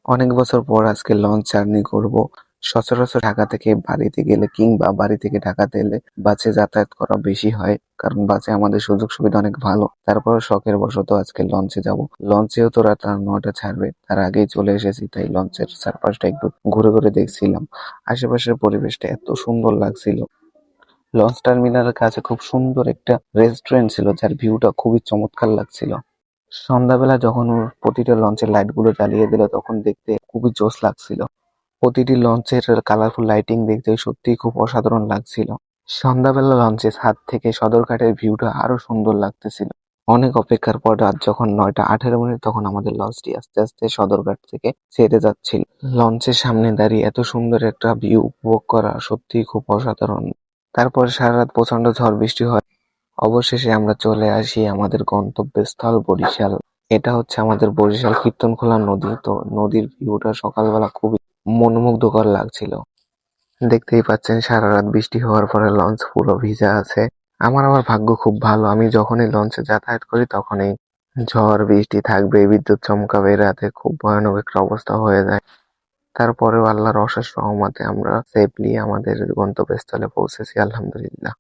অনেক বছর পর আজকে লঞ্চ জার্নি করব। সচরাচর ঢাকা থেকে বাড়িতে গেলে কিংবা বাড়ি থেকে ঢাকাতে এলে বাসে যাতায়াত করা বেশি হয়, কারণ বাসে আমাদের সুযোগ সুবিধা অনেক ভালো। তারপরে শখের বশত আজকে লঞ্চে যাব। লঞ্চেও তো রাত 9টা ছাড়বে, তার আগেই চলে এসেছি, তাই লঞ্চের চারপাশটা একটু ঘুরে ঘুরে দেখছিলাম। আশেপাশের পরিবেশটা এত সুন্দর লাগছিল। লঞ্চ টার্মিনালের কাছে খুব সুন্দর একটা রেস্টুরেন্ট ছিল, যার ভিউটা খুবই চমৎকার লাগছিল। সন্ধ্যাবেলা যখন ওর প্রতিটা লঞ্চের লাইট গুলো জ্বালিয়ে দিল, তখন দেখতে খুবই জোশ লাগছিল। প্রতিটি লঞ্চের কালারফুল লাইটিং দেখতে সত্যিই খুব অসাধারণ লাগছিল। সন্ধ্যাবেলা লঞ্চে ছাদ থেকে সদরঘাটের ভিউটা আরো সুন্দর লাগতেছিল। অনেক অপেক্ষার পর রাত যখন 9টা 18 মিনিট, তখন আমাদের লঞ্চটি আস্তে আস্তে সদরঘাট থেকে ছেড়ে যাচ্ছিল। লঞ্চের সামনে দাঁড়িয়ে এত সুন্দর একটা ভিউ উপভোগ করা সত্যিই খুব অসাধারণ। তারপর সারা রাত প্রচন্ড ঝড় বৃষ্টি হয়। অবশেষে আমরা চলে আসি আমাদের গন্তব্যস্থল বরিশাল। এটা হচ্ছে আমাদের বরিশাল কীর্তনখোলা নদী। তো নদীর ভিউটা সকালবেলা খুবই মনোমুগ্ধকর লাগছিল। দেখতেই পাচ্ছেন সারা রাত বৃষ্টি হওয়ার পরে লঞ্চ পুরো ভিজা আছে। আমার আবার ভাগ্য খুব ভালো, আমি যখনই লঞ্চে যাতায়াত করি তখনই ঝড় বৃষ্টি থাকবে, বিদ্যুৎ চমকাবে, রাতে খুব ভয়ানক একটা অবস্থা হয়ে যায়। তারপরেও আল্লাহর অশেষ রহমতে আমরা সেফলি আমাদের গন্তব্যস্থলে পৌঁছেছি, আলহামদুলিল্লাহ।